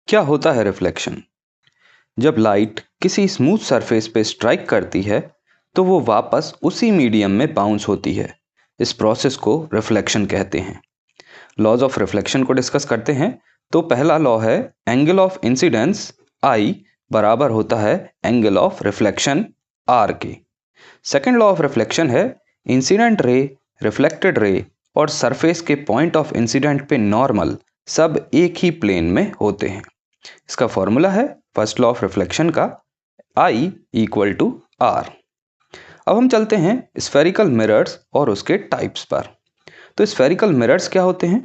क्या होता है रिफ्लेक्शन? जब लाइट किसी स्मूथ सरफेस पे स्ट्राइक करती है तो वो वापस उसी मीडियम में बाउंस होती है। इस प्रोसेस को रिफ्लेक्शन कहते हैं। लॉज ऑफ रिफ्लेक्शन को डिस्कस करते हैं। तो पहला लॉ है एंगल ऑफ इंसिडेंस आई बराबर होता है एंगल ऑफ रिफ्लेक्शन आर के। सेकेंड लॉ ऑफ रिफ्लेक्शन है इंसिडेंट रे, रिफ्लेक्टेड रे और सरफेस के पॉइंट ऑफ इंसिडेंट पे नॉर्मल सब एक ही प्लेन में होते हैं। इसका फॉर्मूला है फर्स्ट लॉ ऑफ रिफ्लेक्शन का I इक्वल टू आर। अब हम चलते हैं स्फेरिकल मिरर्स और उसके टाइप्स पर। तो स्फेरिकल मिरर्स क्या होते हैं?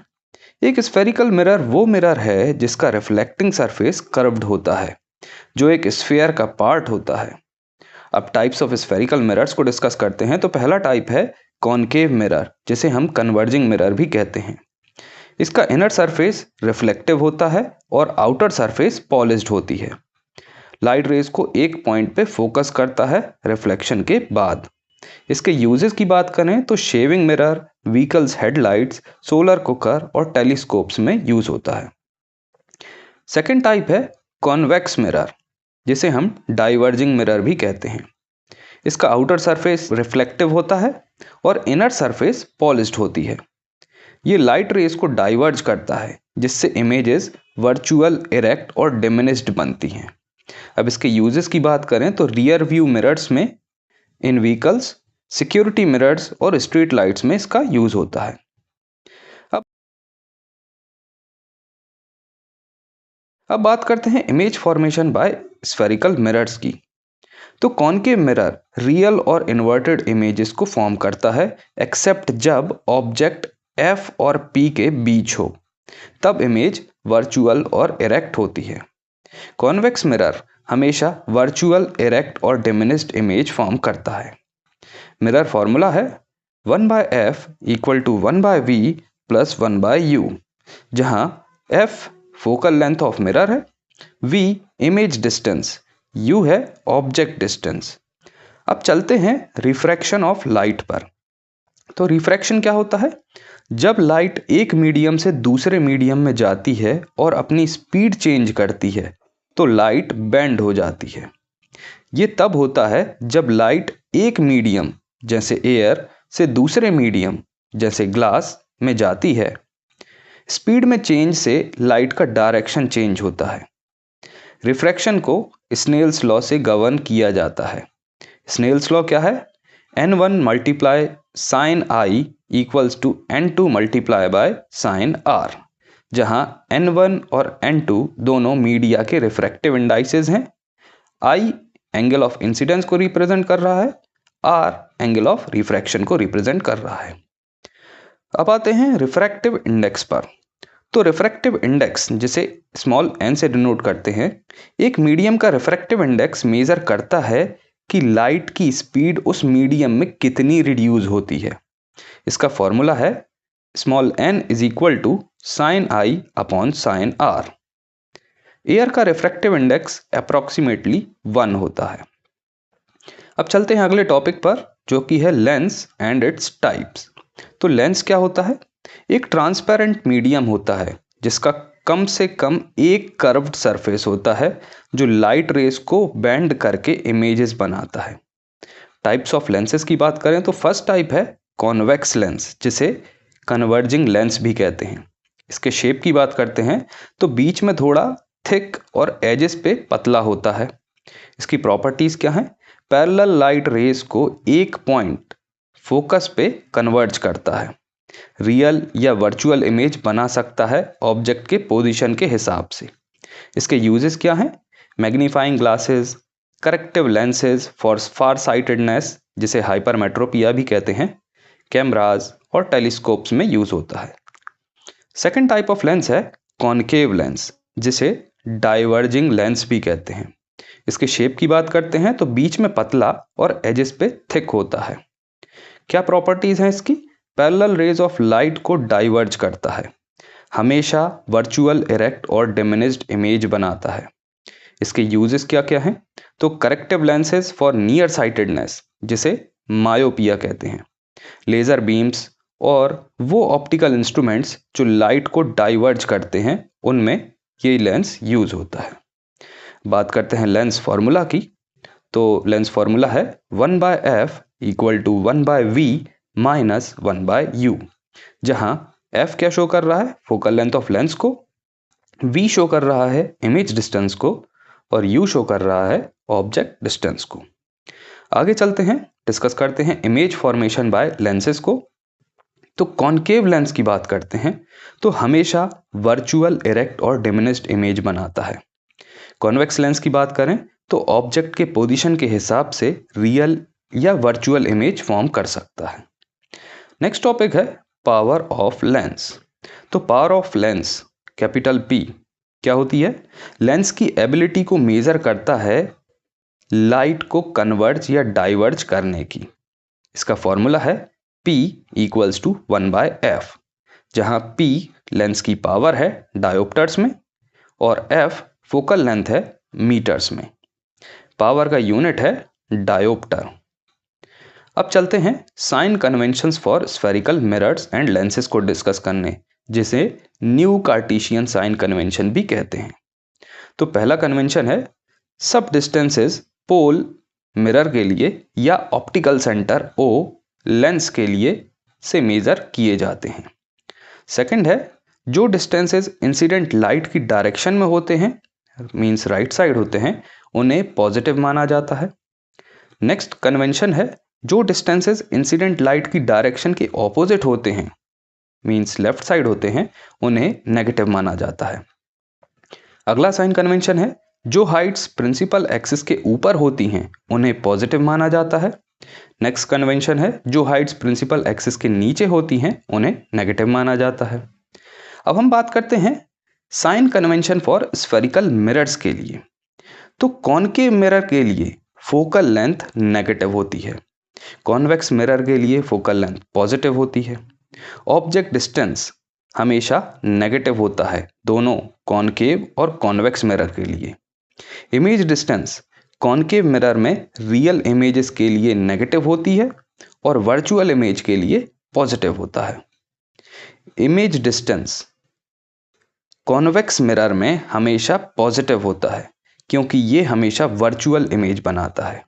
एक स्फेरिकल मिरर वो मिरर है जिसका रिफ्लेक्टिंग सरफेस कर्व्ड होता है, जो एक स्फीयर का पार्ट होता है। अब टाइप्स ऑफ स्फेरिकल मिरर्स को डिस्कस करते हैं। तो पहला टाइप है कॉनकेव मिरर, जिसे हम कन्वर्जिंग मिरर भी कहते हैं। इसका इनर सरफेस रिफ्लेक्टिव होता है और आउटर सरफेस पॉलिश्ड होती है। लाइट रेज को एक पॉइंट पे फोकस करता है रिफ्लेक्शन के बाद। इसके यूजेस की बात करें तो shaving mirror, vehicles headlights, solar cooker और टेलीस्कोप्स में यूज होता है। सेकेंड टाइप है कॉन्वेक्स मिरर, जिसे हम डाइवर्जिंग मिरर भी कहते हैं। इसका आउटर सरफेस रिफ्लेक्टिव होता है और इनर सरफेस पॉलिश्ड होती है। ये लाइट रेज को डाइवर्ज करता है, जिससे इमेजेस वर्चुअल, इरेक्ट और डिमिनिश्ड बनती हैं। अब इसके यूजेस की बात करें तो रियर व्यू मिरर्स में, इन व्हीकल्स, सिक्योरिटी मिरर्स और स्ट्रीट लाइट्स में इसका यूज होता है। अब बात करते हैं image formation by spherical mirrors की। तो कॉनकेव मिरर रियल और इन्वर्टेड इमेजेस को फॉर्म करता है, एक्सेप्ट जब ऑब्जेक्ट F और P के बीच हो, तब इमेज वर्चुअल और इरेक्ट होती है। कॉन्वेक्स मिरर हमेशा वर्चुअल, इरेक्ट और डिमिनिश्ड इमेज फॉर्म करता है। मिरर फॉर्मूला है 1/f equal to 1/v plus 1/u, जहां f focal length of mirror है, v इमेज डिस्टेंस, u है ऑब्जेक्ट डिस्टेंस। अब चलते हैं रिफ्रैक्शन ऑफ लाइट पर। तो रिफ्रैक्शन क्या होता है? जब लाइट एक मीडियम से दूसरे मीडियम में जाती है और अपनी स्पीड चेंज करती है तो लाइट बेंड हो जाती है। ये तब होता है जब लाइट एक मीडियम जैसे एयर से दूसरे मीडियम जैसे ग्लास में जाती है। स्पीड में चेंज से लाइट का डायरेक्शन चेंज होता है। रिफ्रैक्शन को स्नेल्स लॉ से गवर्न किया जाता है। स्नेल्स लॉ क्या है? n1 multiply sine I equals to n2 multiply by sine R, जहां n1 और n2 दोनों मीडिया के रिफ्रैक्टिव इंडाइसेस हैं। आई एंगल ऑफ इंसिडेंस को रिप्रेजेंट कर रहा है, आर एंगल ऑफ रिफ्रैक्शन को रिप्रेजेंट कर रहा है। अब आते हैं रिफ्रैक्टिव इंडेक्स पर। तो रिफ्रैक्टिव इंडेक्स, जिसे स्मॉल n से डिनोट करते हैं, एक मीडियम का रिफ्रैक्टिव इंडेक्स मेजर करता है कि लाइट की स्पीड उस मीडियम में कितनी रिड्यूस होती है। इसका फॉर्मूला है small n is equal to sine I upon sine R. Air का रिफ्रैक्टिव इंडेक्स अप्रॉक्सीमेटली 1 होता है। अब चलते हैं अगले टॉपिक पर, जो कि है लेंस एंड इट्स टाइप्स। तो लेंस क्या होता है? एक ट्रांसपेरेंट मीडियम होता है जिसका कम से कम एक कर्व्ड सरफेस होता है, जो लाइट रेस को बेंड करके इमेजेस बनाता है। टाइप्स ऑफ लेंसेज की बात करें तो फर्स्ट टाइप है कॉन्वेक्स लेंस, जिसे कन्वर्जिंग लेंस भी कहते हैं। इसके शेप की बात करते हैं तो बीच में थोड़ा थिक और एजेस पे पतला होता है। इसकी प्रॉपर्टीज क्या हैं? पैरेलल लाइट रेस को एक पॉइंट फोकस पे कन्वर्ज करता है, रियल या वर्चुअल इमेज बना सकता है ऑब्जेक्ट के पोजीशन के हिसाब से। इसके यूजेस क्या हैं? Magnifying glasses, corrective lenses for far sightedness, जिसे हाइपरमेट्रोपिया भी कहते हैं, कैमराज और टेलीस्कोप्स में यूज होता है। सेकेंड टाइप ऑफ लेंस है कॉनकेव लेंस, जिसे डाइवर्जिंग लेंस भी कहते हैं। इसके शेप की बात करते हैं तो बीच में पतला और एजेस पे थिक होता है। क्या प्रॉपर्टीज हैं इसकी? पैरेलल रेज ऑफ लाइट को डाइवर्ज करता है, हमेशा वर्चुअल, इरेक्ट और डिमिनिश्ड इमेज बनाता है। इसके यूजेस क्या क्या हैं? तो corrective lenses for near sightedness, जिसे मायोपिया कहते हैं, लेजर बीम्स और वो ऑप्टिकल इंस्ट्रूमेंट्स जो लाइट को डाइवर्ज करते हैं, उनमें ये लेंस यूज होता है। बात करते हैं लेंस फार्मूला की, तो लेंस फार्मूला है 1/f equal to 1/v minus 1/u, जहां f क्या शो कर रहा है, फोकल लेंथ ऑफ लेंस को, v शो कर रहा है इमेज डिस्टेंस को, और u शो कर रहा है ऑब्जेक्ट डिस्टेंस को। आगे चलते हैं, डिस्कस करते हैं इमेज फॉर्मेशन बाय लेंसेज को। तो कॉनकेव लेंस की बात करते हैं तो हमेशा वर्चुअल, इरेक्ट और डिमिनिश्ड इमेज बनाता है। कॉन्वेक्स लेंस की बात करें तो ऑब्जेक्ट के पोजीशन के हिसाब से रियल या वर्चुअल इमेज फॉर्म कर सकता है। नेक्स्ट टॉपिक है पावर ऑफ लेंस। तो power of lens capital P क्या होती है? लेंस की एबिलिटी को मेजर करता है लाइट को कन्वर्ज या डाइवर्ज करने की। इसका फॉर्मूला है P इक्वल्स टू 1/f, जहां P लेंस की पावर है डायोप्टर्स में और f फोकल लेंथ है मीटर्स में। पावर का यूनिट है डायोप्टर। अब चलते हैं sign conventions for spherical mirrors and lenses को डिस्कस करने, जिसे न्यू कार्टेशियन साइन कन्वेंशन भी कहते हैं। तो पहला कन्वेंशन है सब डिस्टेंसेस पोल मिरर के लिए या ऑप्टिकल सेंटर O लेंस के लिए से मेजर किए जाते हैं। सेकंड है जो डिस्टेंसेस इंसिडेंट लाइट की डायरेक्शन में होते हैं, मींस राइट साइड होते हैं, उन्हें पॉजिटिव माना जाता है। नेक्स्ट कन्वेंशन है जो डिस्टेंसेस इंसिडेंट लाइट की डायरेक्शन के ऑपोजिट होते हैं, मींस लेफ्ट साइड होते हैं, उन्हें नेगेटिव माना जाता है। अगला साइन कन्वेंशन है जो हाइट्स प्रिंसिपल एक्सिस के ऊपर होती हैं उन्हें पॉजिटिव माना जाता है। नेक्स्ट कन्वेंशन है जो हाइट्स प्रिंसिपल एक्सिस के नीचे होती हैं उन्हें नेगेटिव माना जाता है। अब हम बात करते हैं sign convention for spherical mirrors के लिए। तो कॉनकेव मिरर के लिए फोकल लेंथ नेगेटिव होती है, कॉन्वेक्स मिरर के लिए फोकल लेंथ पॉजिटिव होती है। ऑब्जेक्ट डिस्टेंस हमेशा नेगेटिव होता है दोनों कॉनकेव और कॉन्वेक्स मिरर के लिए। इमेज डिस्टेंस कॉनकेव मिरर में रियल इमेजेस के लिए नेगेटिव होती है और वर्चुअल इमेज के लिए पॉजिटिव होता है। इमेज डिस्टेंस कॉन्वेक्स मिरर में हमेशा पॉजिटिव होता है क्योंकि ये हमेशा वर्चुअल इमेज बनाता है।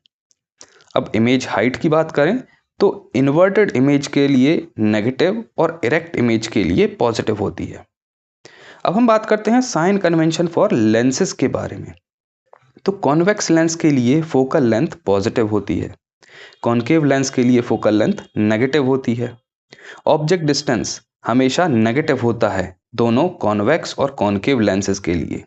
अब इमेज हाइट की बात करें तो इन्वर्टेड इमेज के लिए नेगेटिव और इरेक्ट इमेज के लिए पॉजिटिव होती है। अब हम बात करते हैं साइन कन्वेंशन फॉर लेंसेज के बारे में। तो कॉन्वेक्स लेंस के लिए फोकल लेंथ पॉजिटिव होती है, कॉनकेव लेंस के लिए फोकल लेंथ नेगेटिव होती है। ऑब्जेक्ट डिस्टेंस हमेशा नेगेटिव होता है दोनों कॉन्वेक्स और कॉनकेव लेंसेज के लिए।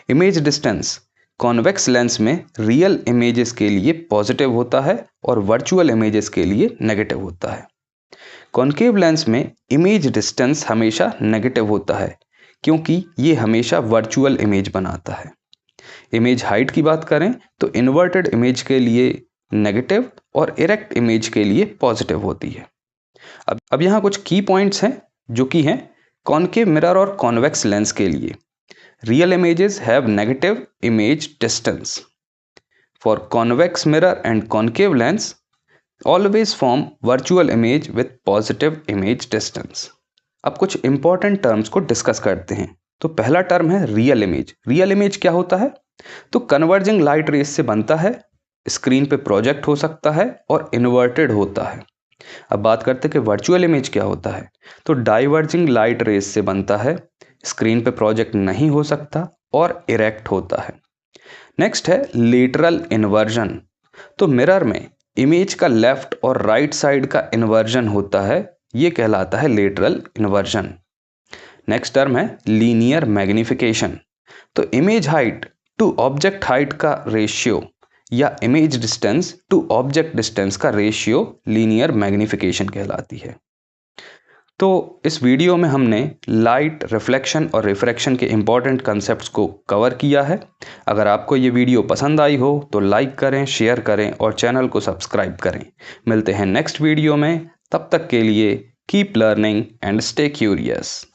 इमेज डिस्टेंस कॉन्वेक्स लेंस में रियल इमेजेस के लिए पॉजिटिव होता है और वर्चुअल इमेजेस के लिए नेगेटिव होता है। कॉनकेव लेंस में इमेज डिस्टेंस हमेशा नेगेटिव होता है क्योंकि ये हमेशा वर्चुअल इमेज बनाता है। इमेज हाइट की बात करें तो इन्वर्टेड इमेज के लिए नेगेटिव और इरेक्ट इमेज के लिए पॉजिटिव होती है। अब यहाँ कुछ की पॉइंट्स हैं जो कि हैं कॉनकेव मिरर और कॉन्वेक्स लेंस के लिए। Real images have negative image distance. For convex mirror and concave lens always form virtual image with positive image distance. अब कुछ इंपॉर्टेंट टर्म्स को डिस्कस करते हैं। तो पहला टर्म है रियल इमेज। रियल इमेज क्या होता है? तो कन्वर्जिंग लाइट रेस से बनता है, स्क्रीन पे प्रोजेक्ट हो सकता है और इन्वर्टेड होता है। अब बात करते हैं कि वर्चुअल इमेज क्या होता है। तो डाइवर्जिंग लाइट रेस से बनता है, स्क्रीन पे प्रोजेक्ट नहीं हो सकता और इरेक्ट होता है। नेक्स्ट है लेटरल इन्वर्जन। तो मिरर में इमेज का लेफ्ट और राइट साइड का इन्वर्जन होता है, ये कहलाता है लेटरल इन्वर्जन। नेक्स्ट टर्म है लीनियर मैग्निफिकेशन। तो image height to object height का रेशियो या image distance to object distance का रेशियो लीनियर मैग्निफिकेशन कहलाती है। तो इस वीडियो में हमने लाइट, रिफ्लेक्शन और रिफ्रैक्शन के इंपॉर्टेंट कंसेप्ट्स को कवर किया है। अगर आपको ये वीडियो पसंद आई हो तो लाइक करें, शेयर करें और चैनल को सब्सक्राइब करें। मिलते हैं नेक्स्ट वीडियो में, तब तक के लिए keep learning and stay curious.